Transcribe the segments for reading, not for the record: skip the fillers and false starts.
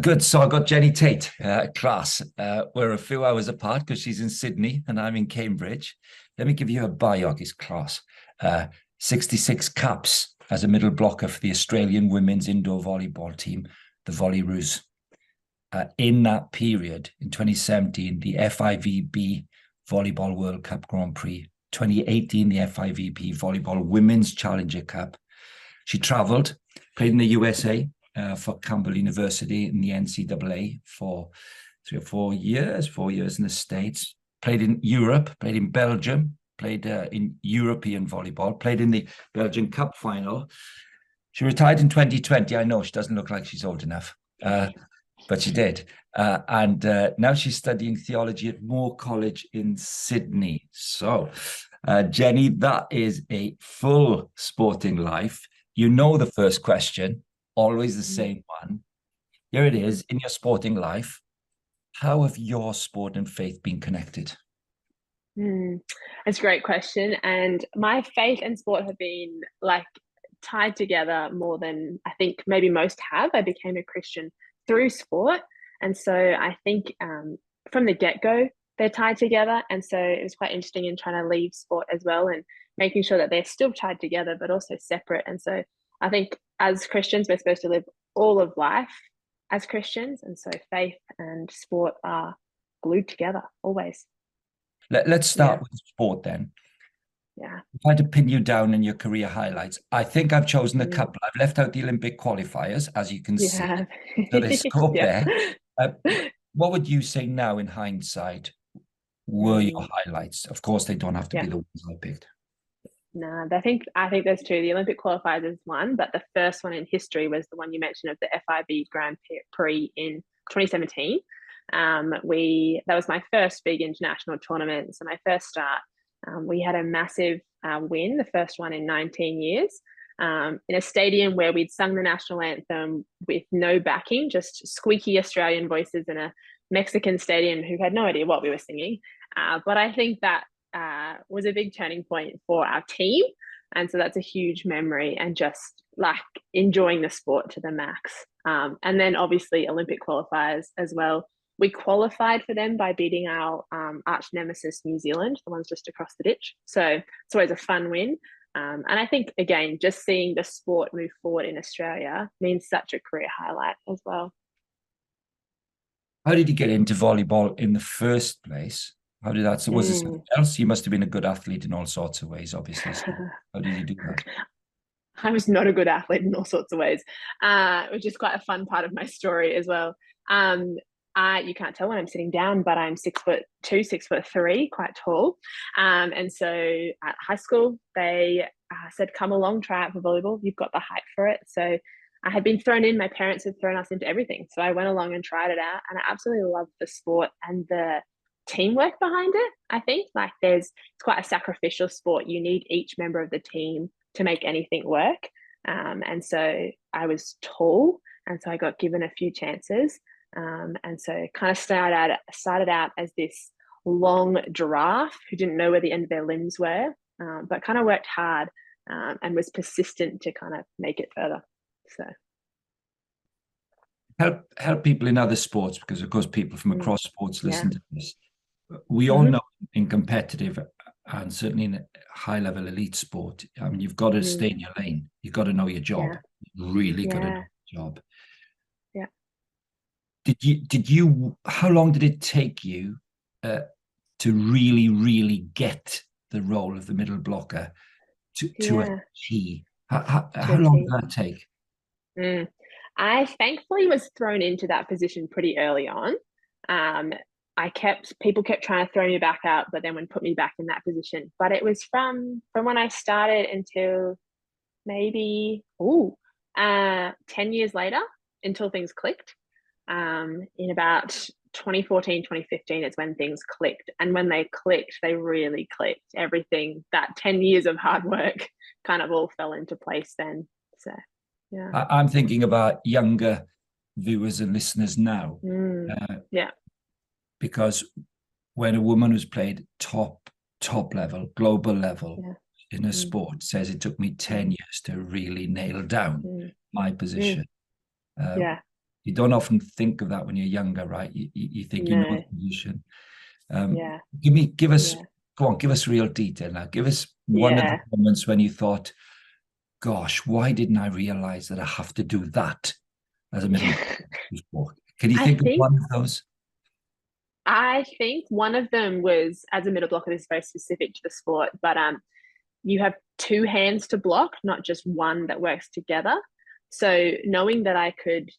Good. So I got Jenny Tait class. We're a few hours apart because she's in Sydney and I'm in Cambridge. Let me give you a biogis class. 66 caps as a middle blocker for the Australian women's indoor volleyball team, the Volleyroos. In that period, in 2017, the FIVB Volleyball World Cup Grand Prix, 2018, the FIVB Volleyball Women's Challenger Cup. She travelled, played in the USA, for Campbell University in the NCAA for 4 years in the States, played in Europe, played in Belgium, played in European volleyball, played in the Belgian Cup final. She retired in 2020. I know she doesn't look like she's old enough, but she did. And now she's studying theology at Moore College in Sydney. So, Jenny, that is a full sporting life. You know the first question, always the same one. Here it is. In your sporting life, how have your sport and faith been connected? That's a great question. And my faith and sport have been like tied together more than I think maybe most have. I became a Christian through sport. And so I think from the get-go, they're tied together. And so it was quite interesting in trying to leave sport as well and making sure that they're still tied together, but also separate. And so I think as Christians, we're supposed to live all of life as Christians. And so faith and sport are glued together always. Let's start with sport then. Yeah. If I had to pin you down in your career highlights, I think I've chosen a couple. I've left out the Olympic qualifiers, as you can see. Yeah. So there's scope Yeah. there. Uh, what would you say now in hindsight were your highlights? Of course, they don't have to be Yeah. the ones I picked. No, I think there's two. The Olympic qualifiers is one, but the first one in history was the one you mentioned of the FIB Grand Prix in 2017. That was my first big international tournament, so my first start. We had a massive win, the first one in 19 years, in a stadium where we'd sung the national anthem with no backing, just squeaky Australian voices in a Mexican stadium who had no idea what we were singing. But I think that was a big turning point for our team. And so that's a huge memory and just like enjoying the sport to the max. And then obviously Olympic qualifiers as well. We qualified for them by beating our arch nemesis, New Zealand, the ones just across the ditch. So it's always a fun win. And I think, again, just seeing the sport move forward in Australia means such a career highlight as well. How did you get into volleyball in the first place? How did that? So was it something else? You must have been a good athlete in all sorts of ways, obviously. So how did you do that? I was not a good athlete in all sorts of ways, which is quite a fun part of my story as well. You can't tell when I'm sitting down, but I'm 6'2", 6'3", quite tall. And so at high school, they said, come along, try out for volleyball. You've got the height for it. So I had been thrown in. My parents had thrown us into everything. So I went along and tried it out. And I absolutely loved the sport and the teamwork behind it. I think it's quite a sacrificial sport. You need each member of the team to make anything work. And so I was tall. And so I got given a few chances. And so kind of started out as this long giraffe who didn't know where the end of their limbs were, but kind of worked hard and was persistent to kind of make it further. So help people in other sports, because of course people from across sports listen to this. We all know in competitive and certainly in high level elite sport, I mean, you've got to stay in your lane. You've got to know your job. Really got to know your job. Yeah. How long did it take you to really get the role of the middle blocker to a T? How long did that take? I thankfully was thrown into that position pretty early on. People kept trying to throw me back out, but then would put me back in that position. But it was from when I started until maybe 10 years later until things clicked. In about 2014, 2015 is when things clicked. And when they clicked, they really clicked. Everything, that 10 years of hard work kind of all fell into place then. So, yeah. I'm thinking about younger viewers and listeners now. Yeah. Because when a woman who's played top level, global level in a sport says it took me 10 years to really nail down my position. You don't often think of that when you're younger, right? You think you know No. the position. Yeah. Give us, Yeah. go on, give us real detail now. Give us one of the Yeah. moments when you thought, gosh, why didn't I realize that I have to do that as a middle before? Can you I think of think one of those? I think one of them was, as a middle blocker, this is very specific to the sport, but you have two hands to block, not just one that works together. So knowing that I could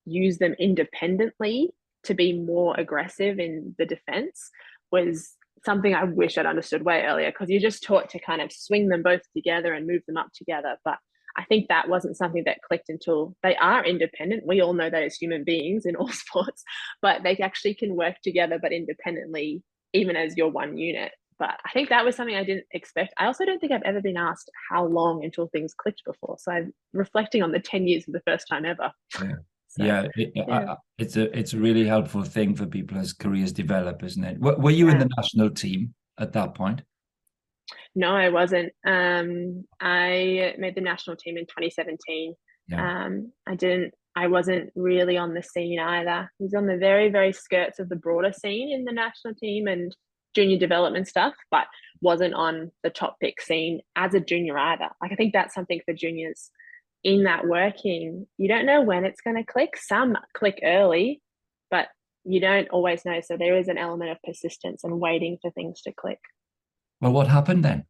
use them independently to be more aggressive in the defense was something I wish I'd understood way earlier, because you're just taught to kind of swing them both together and move them up together. But I think that wasn't something that clicked until they are independent. We all know that as human beings in all sports, but they actually can work together, but independently, even as your one unit. But I think that was something I didn't expect. I also don't think I've ever been asked how long until things clicked before. So I'm reflecting on the 10 years for the first time ever. Yeah. So, Yeah, yeah. it's a really helpful thing for people as careers develop, isn't it? Were you in Yeah. the national team at that point? No, I wasn't. I made the national team in 2017. Yeah. I wasn't really on the scene either. I was on the very, very skirts of the broader scene in the national team and junior development stuff, but wasn't on the top pick scene as a junior either. Like, I think that's something for juniors in that working. You don't know when it's going to click. Some click early, but you don't always know. So there is an element of persistence and waiting for things to click. Well, what happened then?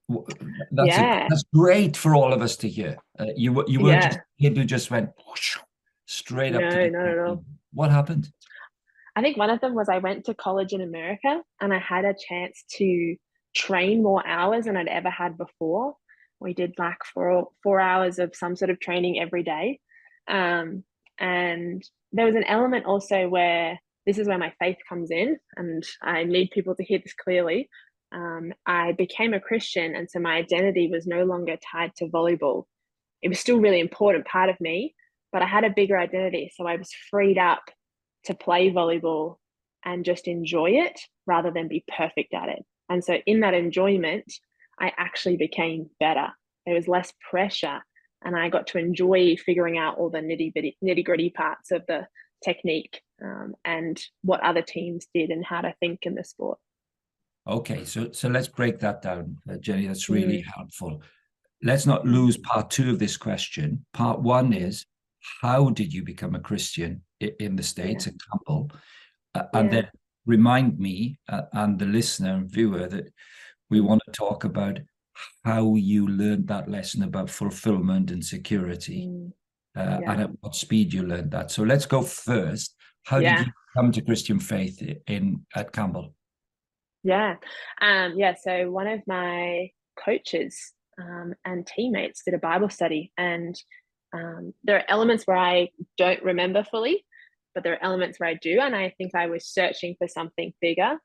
Yeah. That's great for all of us to hear. You weren't just Yeah. a kid who just went whoosh, straight up to No, the not at all. What happened? I think one of them was I went to college in America and I had a chance to train more hours than I'd ever had before. We did like 4 hours of some sort of training every day. And there was an element also where this is where my faith comes in, and I need people to hear this clearly. I became a Christian, and so my identity was no longer tied to volleyball. It was still a really important part of me, but I had a bigger identity. So I was freed up to play volleyball and just enjoy it rather than be perfect at it. And so in that enjoyment, I actually became better. There was less pressure, and I got to enjoy figuring out all the nitty gritty parts of the technique, and what other teams did and how to think in the sport. Okay, so let's break that down, Jenny. That's really Mm, helpful. Let's not lose part two of this question. Part one is, how did you become a Christian in the yeah, States at Campbell? And yeah, then remind me and the listener and viewer that we want to talk about how you learned that lesson about fulfillment and security, yeah, and at what speed you learned that. So let's go first. How did yeah. you come to Christian faith at Campbell? Yeah. Yeah. So one of my coaches and teammates did a Bible study, and there are elements where I don't remember fully, but there are elements where I do. And I think I was searching for something bigger.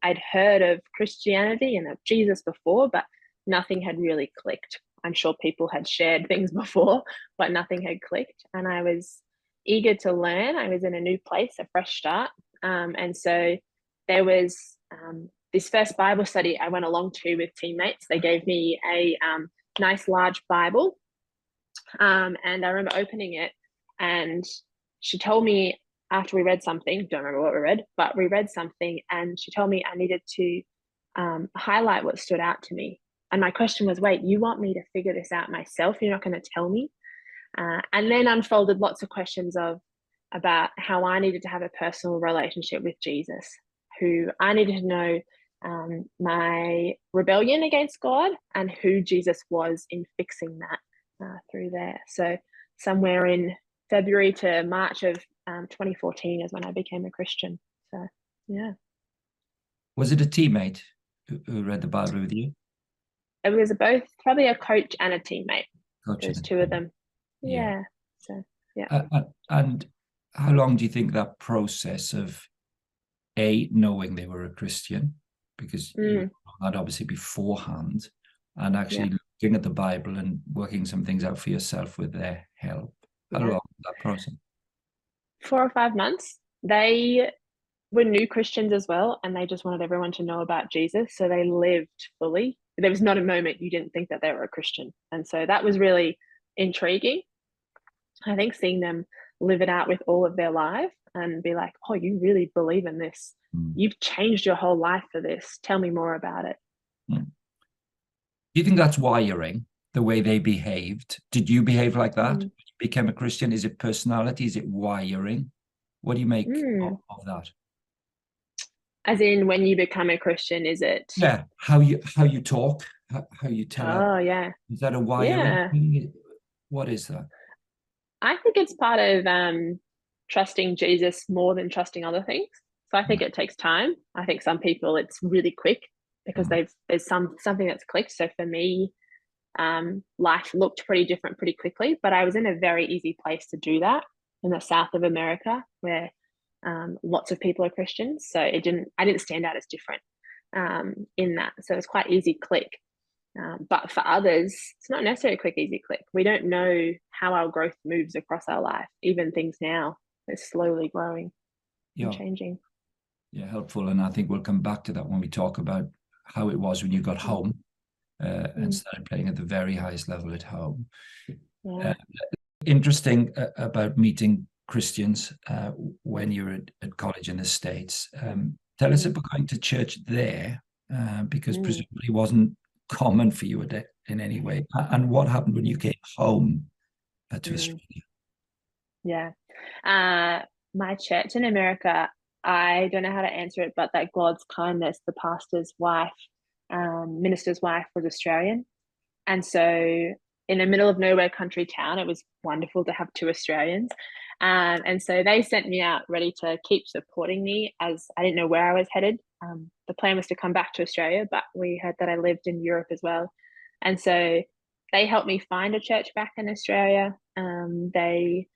I'd heard of Christianity and of Jesus before, but nothing had really clicked. I'm sure people had shared things before, but nothing had clicked. And I was eager to learn. I was in a new place, a fresh start. And so there was this first Bible study I went along to with teammates. They gave me a nice large Bible, and I remember opening it, and she told me after we read something, don't remember what we read, but we read something, and she told me I needed to highlight what stood out to me. And my question was, wait, you want me to figure this out myself? You're not going to tell me? And then unfolded lots of questions about how I needed to have a personal relationship with Jesus, who I needed to know my rebellion against God and who Jesus was in fixing that through there. So somewhere in February to March of 2014 is when I became a Christian. So yeah. Was it a teammate who read the Bible with you? It was both probably a coach and a teammate. Coach There's and a two of teammate. them. Yeah. Yeah. So yeah. And how long do you think that process of knowing they were a Christian, because you had obviously beforehand, and actually looking at the Bible and working some things out for yourself with their help? How long was that process? 4 or 5 months. They were new Christians as well, and they just wanted everyone to know about Jesus. So they lived fully. There was not a moment you didn't think that they were a Christian. And so that was really intriguing. I think seeing them live it out with all of their life and be like, oh, you really believe in this. You've changed your whole life for this. Tell me more about it. Do you think that's wiring, the way they behaved? Did you behave like that when you became a Christian? Is it personality? Is it wiring? What do you make of that? As in, when you become a Christian, is it? Yeah, how you talk, how you tell us. Oh, yeah. Is that a wiring Yeah. thing? What is that? I think it's part of trusting Jesus more than trusting other things. So I think it takes time. I think some people it's really quick because there's something that's clicked. So for me, life looked pretty different pretty quickly, but I was in a very easy place to do that in the south of America where lots of people are Christians. So I didn't stand out as different in that. So it's quite easy click. But for others, it's not necessarily a quick, easy click. We don't know how our growth moves across our life. Even things now, they're slowly growing and changing. Yeah, helpful. And I think we'll come back to that when we talk about how it was when you got home and started playing at the very highest level at home. Yeah. Interesting about meeting Christians when you're at college in the States. Tell us about going to church there, because presumably it wasn't common for you in any way. And what happened when you came home to Australia? Yeah. My church in America, I don't know how to answer it, but that God's kindness, the pastor's wife, minister's wife was Australian. And so in the middle of nowhere country town, it was wonderful to have two Australians. And so they sent me out ready to keep supporting me as I didn't know where I was headed. The plan was to come back to Australia, but we heard that I lived in Europe as well. And so they helped me find a church back in Australia. They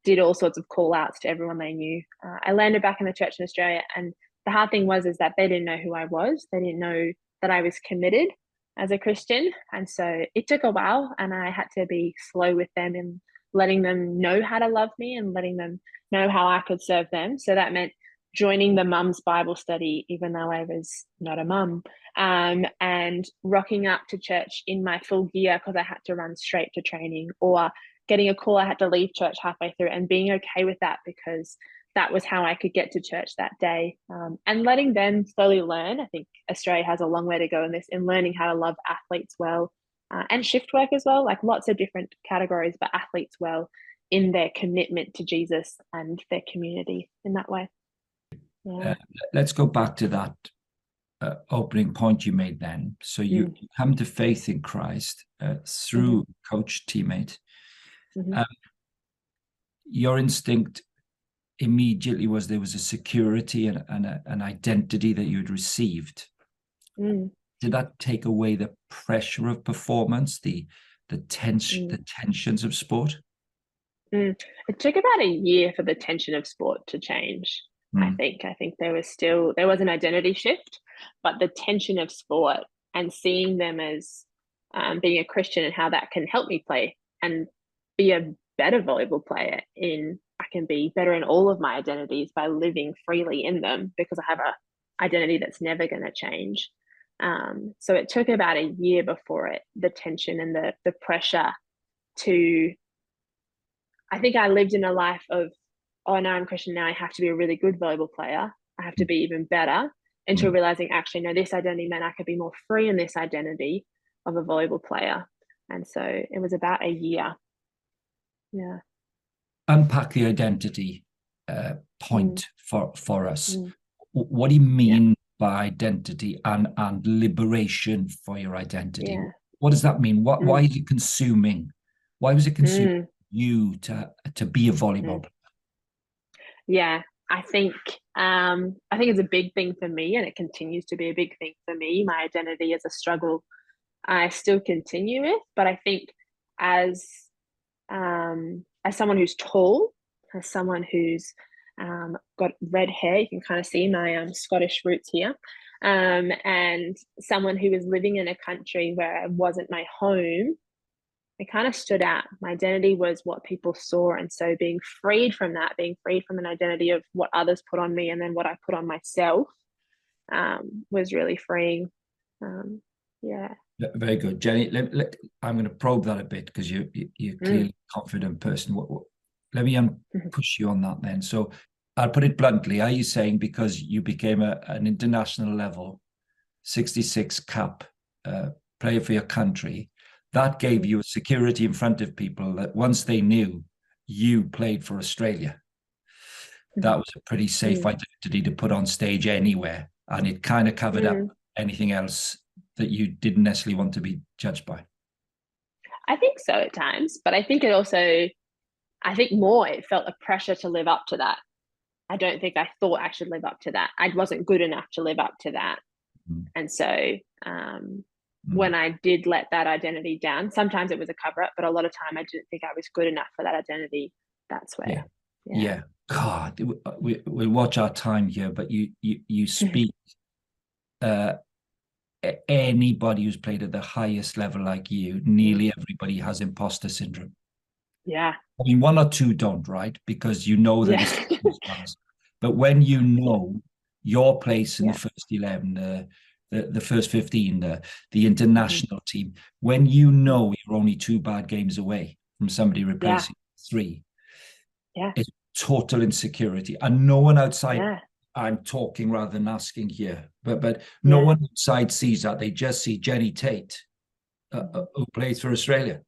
did all sorts of call outs to everyone they knew. I landed back in the church in Australia, and the hard thing was is that they didn't know who I was. They didn't know that I was committed as a Christian. And so it took a while, and I had to be slow with them and letting them know how to love me and letting them know how I could serve them. So that meant joining the mum's Bible study, even though I was not a mum, and rocking up to church in my full gear because I had to run straight to training, or getting a call I had to leave church halfway through and being okay with that because that was how I could get to church that day, and letting them slowly learn. I think Australia has a long way to go in this, in learning how to love athletes well, and shift work as well, like lots of different categories, but athletes well in their commitment to Jesus and their community in that way. Yeah. Let's go back to that opening point you made then. So you come to faith in Christ through coach, teammate. Your instinct immediately was there was a security and an identity that you'd received. Did that take away the pressure of performance, the tensions of sport? It took about a year for the tension of sport to change. I think there was an identity shift, but the tension of sport and seeing them as being a Christian and how that can help me play and be a better volleyball player. I can be better in all of my identities by living freely in them because I have a identity that's never going to change. So it took about a year before the tension and the pressure to, I think I lived in a life of, oh, no, I'm Christian now, I have to be a really good volleyball player. I have to be even better, until realizing, actually, no, this identity meant I could be more free in this identity of a volleyball player. And so it was about a year. Yeah. Unpack the identity point for us. What do you mean by identity and liberation for your identity? Yeah. What does that mean? Why is it consuming? Why was it consuming you to be a volleyball player? Yeah, I think it's a big thing for me, and it continues to be a big thing for me. My identity is a struggle I still continue with, but I think as someone who's tall, as someone who's got red hair, you can kind of see my Scottish roots here, and someone who was living in a country where it wasn't my home, it kind of stood out. My identity was what people saw. And so being freed from that, being freed from an identity of what others put on me and then what I put on myself, was really freeing. Yeah. Very good. Jenny, I'm going to probe that a bit because you're clearly a confident person. let me push you on that then. So I'll put it bluntly. Are you saying because you became an international level 66 cap player for your country, that gave you a security in front of people that once they knew you played for Australia, that was a pretty safe identity to put on stage anywhere, and it kind of covered up anything else that you didn't necessarily want to be judged by? I think so at times, but I think it also, I think more it felt a pressure to live up to that. I don't think I thought I should live up to that. I wasn't good enough to live up to that. And so when I did let that identity down, sometimes it was a cover up, but a lot of time I didn't think I was good enough for that identity. That's where. Yeah. God, we'll watch our time here, but you speak anybody who's played at the highest level like you, nearly everybody has imposter syndrome. Yeah. I mean, one or two don't, right? Because you know that it's but when you know your place in the first 11, the first 15, the international team, when you know you're only 2 bad games away from somebody replacing 3, it's total insecurity. And no one outside, I'm talking rather than asking here, but no one outside sees that. They just see Jenny Tait, who plays for Australia.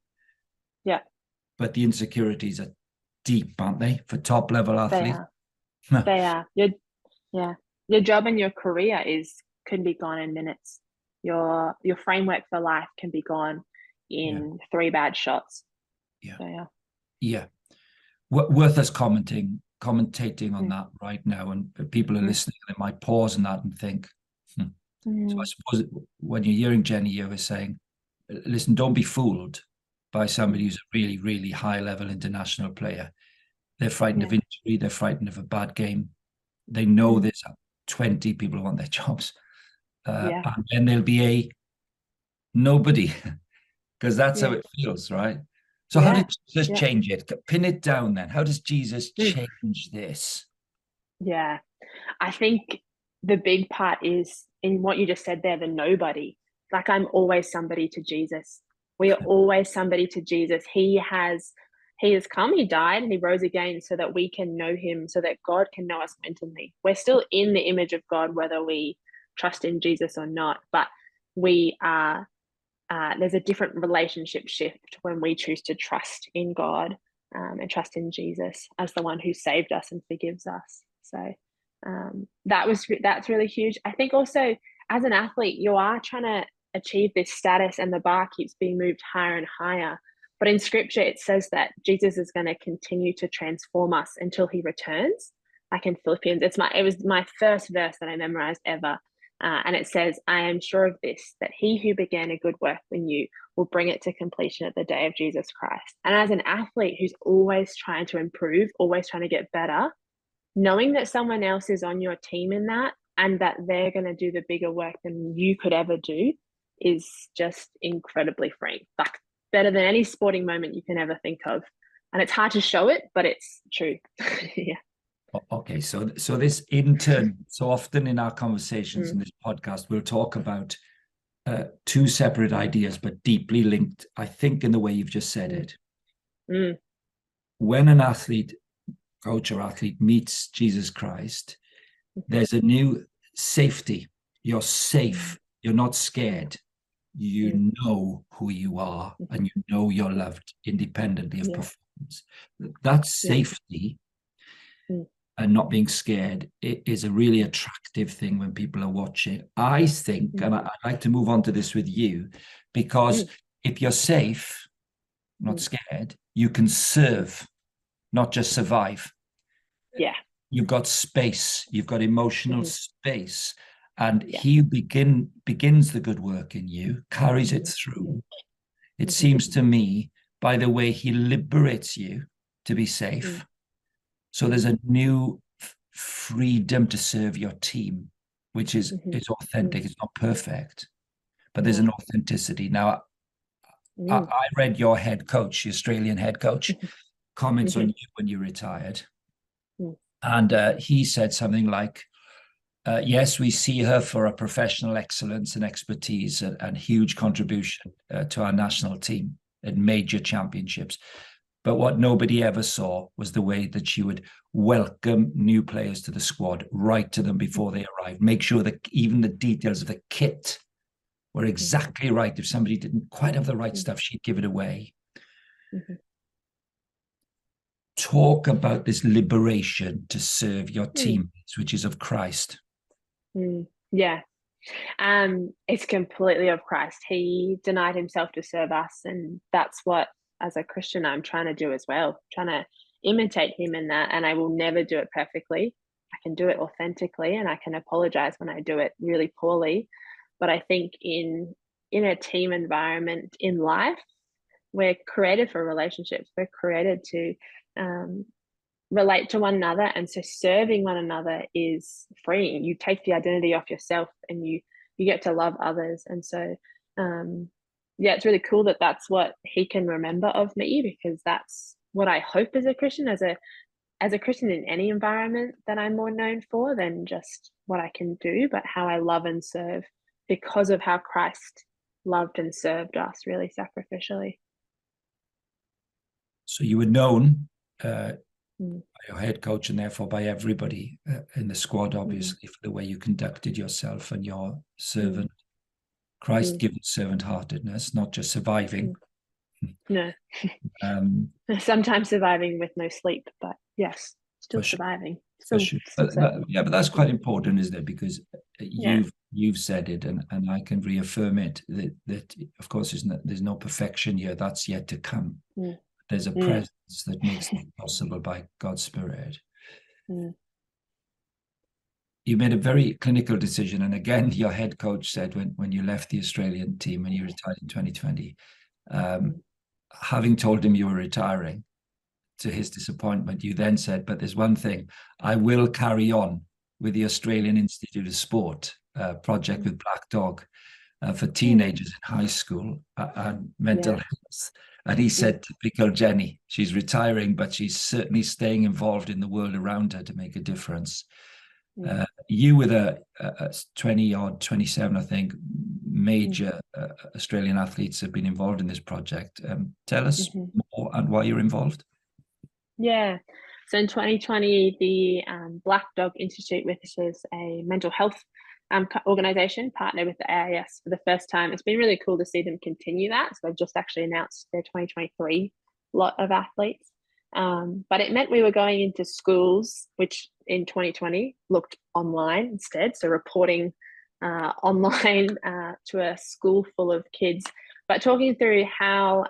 Yeah. But the insecurities are deep, aren't they, for top level athletes? They are. Your job and your career can be gone in minutes. Your framework for life can be gone in 3 bad shots. Worth us commentating on that right now, and people are listening, they might pause on that and think. So I suppose when you're hearing Jenny, you were saying, listen, don't be fooled by somebody who's a really, really high-level international player. They're frightened of injury. They're frightened of a bad game. They know there's 20 people who want their jobs. And then there'll be a nobody, because that's how it feels, right? So how did Jesus change it? Pin it down then. How does Jesus change this? Yeah, I think the big part is in what you just said there, the nobody. Like, I'm always somebody to Jesus. We are always somebody to Jesus. He has come, he died, and he rose again so that we can know him, so that God can know us intimately. We're still in the image of God, whether we trust in Jesus or not, but we are, there's a different relationship shift when we choose to trust in God and trust in Jesus as the one who saved us and forgives us. So that's really huge. I think also as an athlete, you are trying to achieve this status and the bar keeps being moved higher and higher. But in scripture, it says that Jesus is going to continue to transform us until he returns. Like in Philippians, it was my first verse that I memorized ever. And it says, I am sure of this, that he who began a good work in you will bring it to completion at the day of Jesus Christ. And as an athlete who's always trying to improve, always trying to get better, knowing that someone else is on your team in that and that they're going to do the bigger work than you could ever do is just incredibly freeing. Like, better than any sporting moment you can ever think of. And it's hard to show it, but it's true. Okay, so this in turn, so often in our conversations in this podcast, we'll talk about 2 separate ideas, but deeply linked, I think, in the way you've just said it. When an athlete, coach or athlete, meets Jesus Christ, there's a new safety. You're safe. You're not scared. You know who you are, and you know you're loved independently of performance. That safety and not being scared is a really attractive thing when people are watching. I think, and I'd like to move on to this with you, because if you're safe, not scared, you can serve, not just survive. Yeah. You've got space, you've got emotional space. And he begins the good work in you, carries it through. It seems to me, by the way, he liberates you to be safe. So there's a new freedom to serve your team, which is authentic. It's not perfect, but there's an authenticity. Now, I read your head coach, the Australian head coach, comments on you when you retired. And he said something like, yes, we see her for her professional excellence and expertise and huge contribution to our national team at major championships. But what nobody ever saw was the way that she would welcome new players to the squad, write to them before they arrived, make sure that even the details of the kit were exactly right. If somebody didn't quite have the right stuff, she'd give it away. Talk about this liberation to serve your teammates, which is of Christ. Yeah. It's completely of Christ. He denied himself to serve us, and that's what, as a Christian, I'm trying to do as well, trying to imitate him in that. And I will never do it perfectly. I can do it authentically, and I can apologize when I do it really poorly. But I think in a team environment in life, we're created for relationships. We're created to relate to one another, and so serving one another is freeing. You take the identity off yourself, and you get to love others. And so it's really cool that that's what he can remember of me, because that's what I hope as a Christian, as a Christian in any environment that I'm more known for than just what I can do, but how I love and serve because of how Christ loved and served us really sacrificially. So you were known by your head coach, and therefore by everybody in the squad, obviously, for the way you conducted yourself and your servant, Christ-given servant-heartedness, not just surviving. No. Sometimes surviving with no sleep, but yes, still surviving. But that's quite important, isn't it? Because you've said it, and I can reaffirm it, that of course there's no perfection here. That's yet to come. There's a presence that makes it possible by God's Spirit. You made a very clinical decision. And again, your head coach said when you left the Australian team, when you retired in 2020, having told him you were retiring, to his disappointment, you then said, but there's one thing, I will carry on with the Australian Institute of Sport project with Black Dog for teenagers in high school and mental health. And he said, typical Jenny, she's retiring, but she's certainly staying involved in the world around her to make a difference. You with a 20-odd, 27, I think, major Australian athletes have been involved in this project. Tell us more and why you're involved. Yeah. So in 2020, the Black Dog Institute, which is a mental health organisation, partnered with the AIS for the first time. It's been really cool to see them continue that. So they've just actually announced their 2023 lot of athletes. But it meant we were going into schools, which in 2020 looked online instead. So reporting online to a school full of kids, but talking through how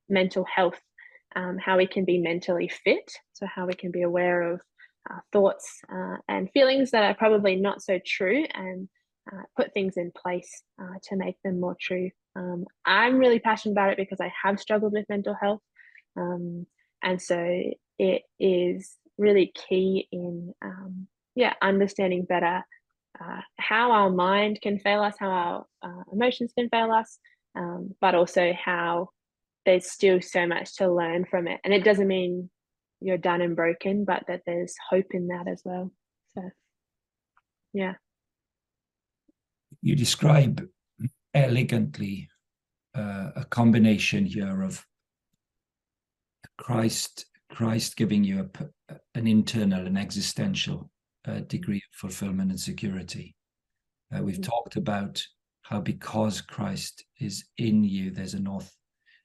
mental health, how we can be mentally fit. So how we can be aware of thoughts and feelings that are probably not so true, and put things in place to make them more true. I'm really passionate about it because I have struggled with mental health. And so it is really key in understanding better how our mind can fail us, how our emotions can fail us, but also how there's still so much to learn from it. And it doesn't mean you're done and broken, but that there's hope in that as well. So, yeah. You describe elegantly a combination here of Christ giving you an internal and existential degree of fulfillment and security. We've talked about how because Christ is in you,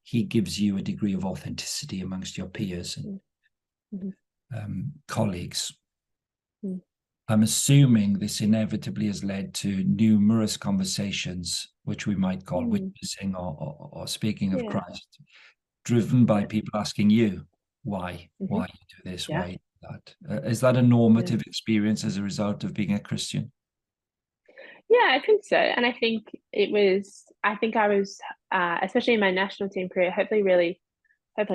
he gives you a degree of authenticity amongst your peers and colleagues. I'm assuming this inevitably has led to numerous conversations, which we might call witnessing or speaking of Christ, driven by people asking you why you do this, why you do that. Is that a normative experience as a result of being a Christian? Yeah, I think so. And I think I was, especially in my national team career, hopefully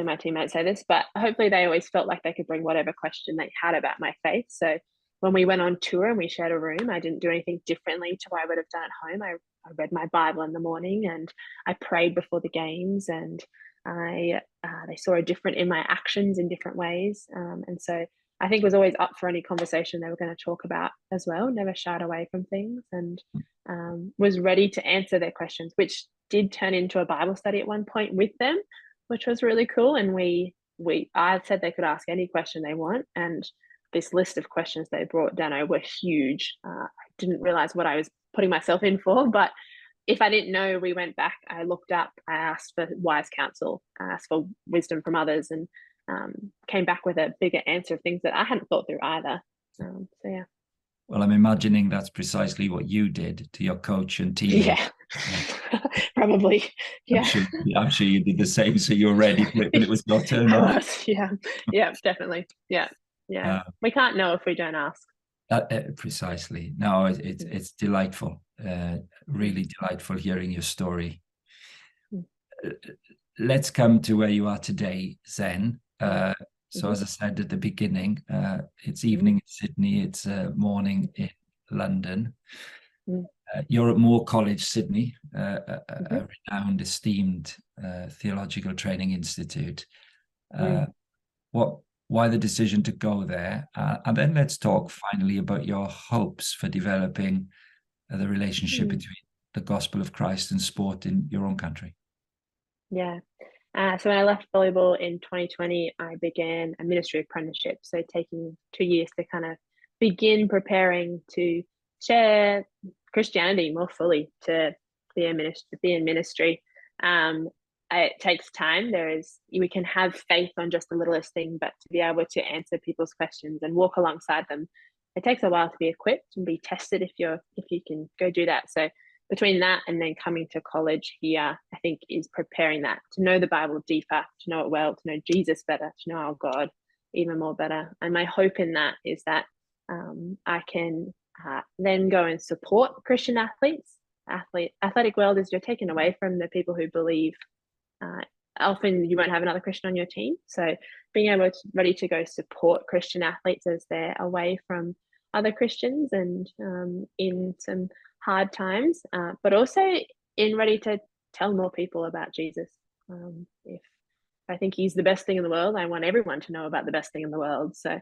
my teammates say this, but hopefully they always felt like they could bring whatever question they had about my faith. So when we went on tour and we shared a room, I didn't do anything differently to what I would have done at home. I read my Bible in the morning, and I prayed before the games, and they saw a different in my actions in different ways. And so I think was always up for any conversation they were going to talk about as well, never shied away from things, and was ready to answer their questions, which did turn into a Bible study at one point with them, which was really cool. And we I said they could ask any question they want, and this list of questions they brought, Danno, were huge. I didn't realize what I was putting myself in for, but if I didn't know, we went back, I looked up, I asked for wise counsel, I asked for wisdom from others, and came back with a bigger answer of things that I hadn't thought through either. So yeah. Well, I'm imagining that's precisely what you did to your coach and team. Yeah, probably. Yeah, I'm sure you did the same. So you're ready for it when it was your turn. I was. Yeah, definitely. Yeah. We can't know if we don't ask. Precisely. No, it's delightful. Really delightful hearing your story. Let's come to where you are today, Zen. So as I said at the beginning, it's evening in Sydney, it's morning in London. You're at Moore College, Sydney, a renowned, esteemed theological training institute. Why the decision to go there? And then let's talk finally about your hopes for developing the relationship between the gospel of Christ and sport in your own country. Yeah. So when I left volleyball in 2020, I began a ministry apprenticeship. So taking 2 years to kind of begin preparing to share Christianity more fully, to be in ministry. It takes time. We can have faith on just the littlest thing, but to be able to answer people's questions and walk alongside them, it takes a while to be equipped and be tested if you can go do that. So between that and then coming to college here, I think is preparing that to know the Bible deeper, to know it well, to know Jesus better, to know our God even more better. And my hope in that is that I can then go and support Christian athletes. Athletic world is you're taken away from the people who believe. Often you won't have another Christian on your team. So being ready to go support Christian athletes as they're away from other Christians and in some hard times, but also in ready to tell more people about Jesus. If I think he's the best thing in the world, I want everyone to know about the best thing in the world. So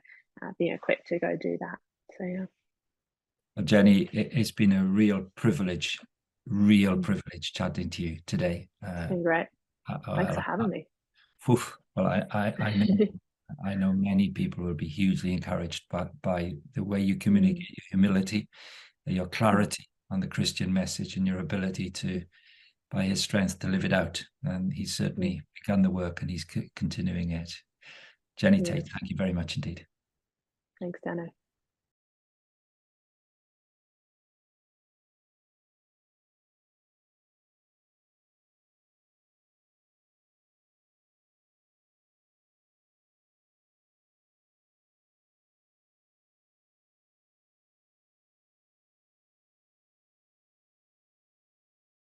being equipped to go do that. So yeah. Well, Jenny, it's been a real privilege chatting to you today. It's been great. Thanks for having me. Well, I know many people will be hugely encouraged by the way you communicate your humility, your clarity on the Christian message, and your ability to, by his strength, to live it out. And he's certainly begun the work and he's continuing it. Jenny Tait, thank you very much indeed. Thanks, Danno.